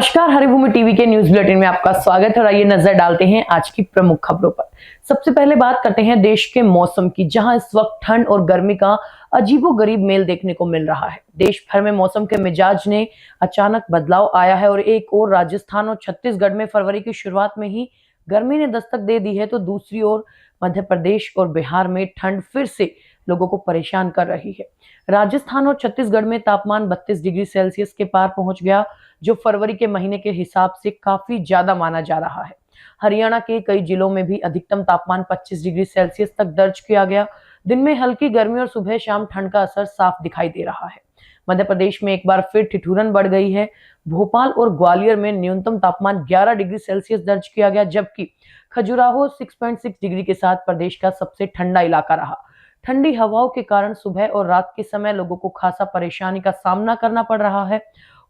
नमस्कार, हरिभूमि टीवी के news bulletin में आपका स्वागत है और आइए नजर डालते हैं आज की प्रमुख खबरों पर। सबसे पहले बात करते हैं देश के मौसम की, जहां इस वक्त ठंड और गर्मी का अजीबोगरीब मेल देखने को मिल रहा है। देश भर में मौसम के मिजाज ने अचानक बदलाव आया है और एक ओर राजस्थान और छत्तीसगढ़ में फरवरी की शुरुआत में ही गर्मी ने दस्तक दे दी है, तो दूसरी ओर मध्य प्रदेश और बिहार में ठंड फिर से लोगों को परेशान कर रही है। राजस्थान और छत्तीसगढ़ में तापमान 32 डिग्री सेल्सियस के पार पहुंच गया, जो फरवरी के महीने के हिसाब से काफी ज्यादा माना जा रहा है। हरियाणा के कई जिलों में भी अधिकतम तापमान 25 डिग्री सेल्सियस तक दर्ज किया गया। दिन में हल्की गर्मी और सुबह शाम ठंड का असर साफ दिखाई दे रहा है। मध्य प्रदेश में एक बार फिर ठिठुरन बढ़ गई है। भोपाल और ग्वालियर में न्यूनतम तापमान 11 डिग्री सेल्सियस दर्ज किया गया, जबकि खजुराहो 6.6 डिग्री के साथ प्रदेश का सबसे ठंडा इलाका रहा। ठंडी हवाओं के कारण सुबह और रात के समय लोगों को खासा परेशानी का सामना करना पड़ रहा है।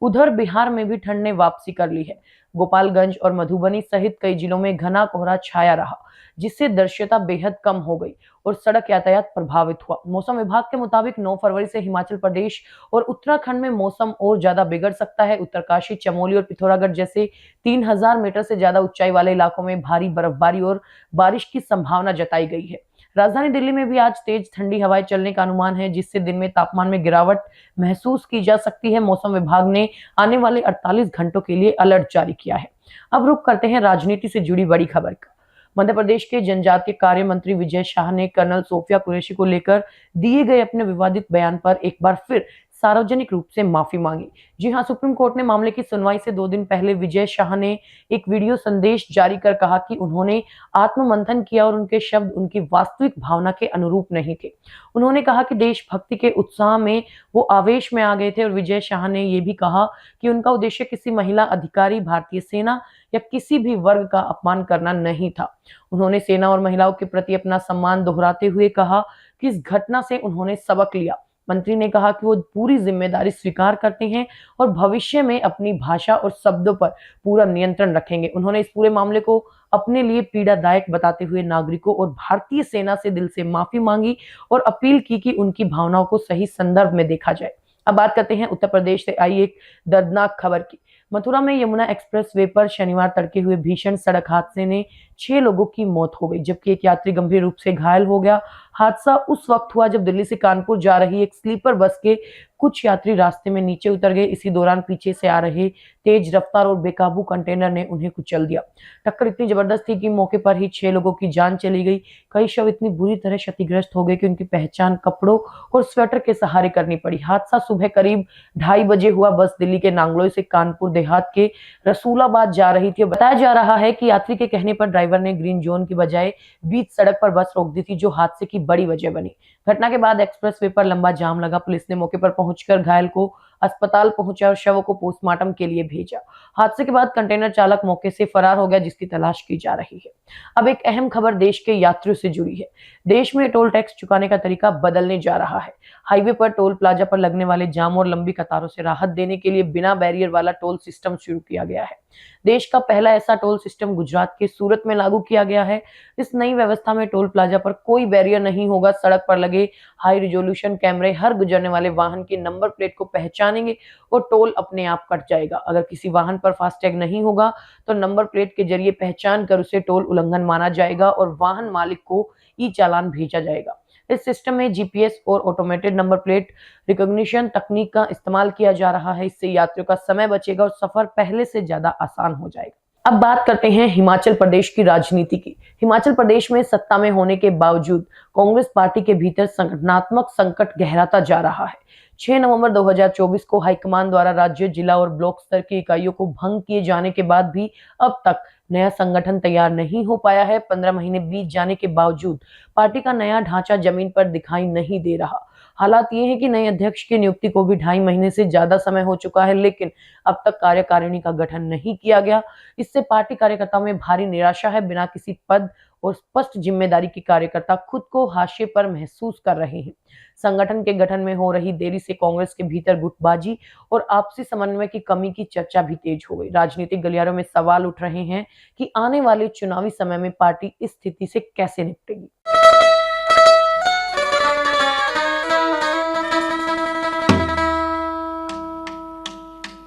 उधर बिहार में भी ठंड ने वापसी कर ली है। गोपालगंज और मधुबनी सहित कई जिलों में घना कोहरा छाया रहा, जिससे दृश्यता बेहद कम हो गई और सड़क यातायात प्रभावित हुआ। मौसम विभाग के मुताबिक 9 फरवरी से हिमाचल प्रदेश और उत्तराखंड में मौसम और ज्यादा बिगड़ सकता है। उत्तरकाशी, चमोली और पिथौरागढ़ जैसे 3000 मीटर से ज्यादा ऊंचाई वाले इलाकों में भारी बर्फबारी और बारिश की संभावना जताई गई है। राजधानी दिल्ली में भी आज तेज ठंडी हवाएं चलने का अनुमान है, जिससे दिन में तापमान में गिरावट महसूस की जा सकती है। मौसम विभाग ने आने वाले 48 घंटों के लिए अलर्ट जारी किया है। अब रुक करते हैं राजनीति से जुड़ी बड़ी खबर का। मध्य प्रदेश के जनजातीय कार्य मंत्री विजय शाह ने कर्नल सोफिया कुरैशी को लेकर दिए गए अपने विवादित बयान पर एक बार फिर सार्वजनिक रूप से माफी मांगी। जी हां, सुप्रीम कोर्ट ने मामले की सुनवाई से 2 दिन पहले विजय शाह ने एक वीडियो संदेश जारी कर कहा कि उन्होंने आत्ममंथन किया और उनके शब्द उनकी वास्तविक भावना के अनुरूप नहीं थे। उन्होंने कहा कि देशभक्ति के उत्साह में वो आवेश में आ गए थे और विजय शाह ने यह भी कहा कि उनका उद्देश्य किसी महिला अधिकारी, भारतीय सेना या किसी भी वर्ग का अपमान करना नहीं था। उन्होंने सेना और महिलाओं के प्रति अपना सम्मान दोहराते हुए कहा कि इस घटना से उन्होंने सबक लिया। मंत्री ने कहा कि वो पूरी जिम्मेदारी स्वीकार करते हैं और भविष्य में अपनी भाषा और शब्दों पर पूरा नियंत्रण रखेंगे। उन्होंने इस पूरे मामले को अपने लिए पीड़ादायक बताते हुए नागरिकों और भारतीय सेना से दिल से माफी मांगी और अपील की कि उनकी भावनाओं को सही संदर्भ में देखा जाए। अब बात करते हैं उत्तर प्रदेश से आई एक दर्दनाक खबर की। मथुरा में यमुना एक्सप्रेस वे पर शनिवार तड़के हुए भीषण सड़क हादसे ने 6 लोगों की मौत हो गई, जबकि एक यात्री गंभीर रूप से घायल हो गया। हादसा उस वक्त हुआ जब दिल्ली से कानपुर जा रही एक स्लीपर बस के कुछ यात्री रास्ते में नीचे उतर गए। इसी दौरान पीछे से आ रहे तेज रफ्तार और बेकाबू कंटेनर ने उन्हें कुचल दिया। टक्कर इतनी जबरदस्त थी कि मौके पर ही 6 लोगों की जान चली गई। कई शव इतनी बुरी तरह क्षतिग्रस्त हो गए कि उनकी पहचान कपड़ों और स्वेटर के सहारे करनी पड़ी। हादसा सुबह करीब 2:30 बजे हुआ। बस दिल्ली के नांगलोई से कानपुर देहात के रसूलाबाद जा रही थी। बताया जा रहा है कि यात्री के कहने पर ड्राइवर ने ग्रीन जोन की बजाय बीच सड़क पर बस रोक दी थी, जो हादसे की बड़ी वजह बनी। घटना के बाद एक्सप्रेस वे पर लंबा जाम लगा। पुलिस ने मौके पर पहुंचकर घायल को अस्पताल पहुंचा और शवों को पोस्टमार्टम के लिए भेजा। हादसे के बाद कंटेनर चालक मौके से फरार हो गया, जिसकी तलाश की जा रही है। अब एक अहम खबर देश के यात्रियों से जुड़ी है। देश में टोल टैक्स चुकाने का तरीका बदलने जा रहा है। हाईवे पर टोल प्लाजा पर लगने वाले जाम और लंबी कतारों से राहत देने के लिए बिना बैरियर वाला टोल सिस्टम शुरू किया गया है। देश का पहला ऐसा टोल सिस्टम गुजरात के सूरत में लागू किया गया है। इस नई व्यवस्था में टोल प्लाजा पर कोई बैरियर नहीं होगा। सड़क पर लगे हाई रिजोल्यूशन कैमरे हर गुजरने वाले वाहन की नंबर प्लेट को पहचानेंगे और टोल अपने आप कट जाएगा। अगर किसी वाहन पर फास्टैग नहीं होगा तो नंबर प्लेट के जरिए पहचान कर उसे टोल उल्लंघन माना जाएगा और वाहन मालिक को ई चालान भेजा जाएगा। इस सिस्टम में जीपीएस और ऑटोमेटेड नंबर प्लेट रिकॉग्निशन तकनीक का इस्तेमाल किया जा रहा है। इससे यात्रियों का समय बचेगा और सफर पहले से ज्यादा आसान हो जाएगा। अब बात करते हैं हिमाचल प्रदेश की राजनीति की। हिमाचल प्रदेश में सत्ता में होने के बावजूद कांग्रेस पार्टी के भीतर संगठनात्मक संकट गहराता जा रहा है। 6 नवंबर 2024 को हाईकमान द्वारा राज्य, जिला और ब्लॉक स्तर की इकाइयों को भंग किए जाने के बाद भी अब तक नया संगठन तैयार नहीं हो पाया है। 15 महीने बीत जाने के बावजूद पार्टी का नया ढांचा जमीन पर दिखाई नहीं दे रहा। हालात ये है कि नए अध्यक्ष की नियुक्ति को भी 2.5 महीने से ज्यादा समय हो चुका है, लेकिन अब तक कार्यकारिणी का गठन नहीं किया गया। इससे पार्टी कार्यकर्ताओं में भारी निराशा है। बिना किसी पद और स्पष्ट जिम्मेदारी के कार्यकर्ता खुद को हाशिए पर महसूस कर रहे हैं। संगठन के गठन में हो रही देरी से कांग्रेस के भीतर गुटबाजी और आपसी समन्वय की कमी की चर्चा भी तेज हो गई। राजनीतिक गलियारों में सवाल उठ रहे हैं कि आने वाले चुनावी समय में पार्टी इस स्थिति से कैसे निपटेगी।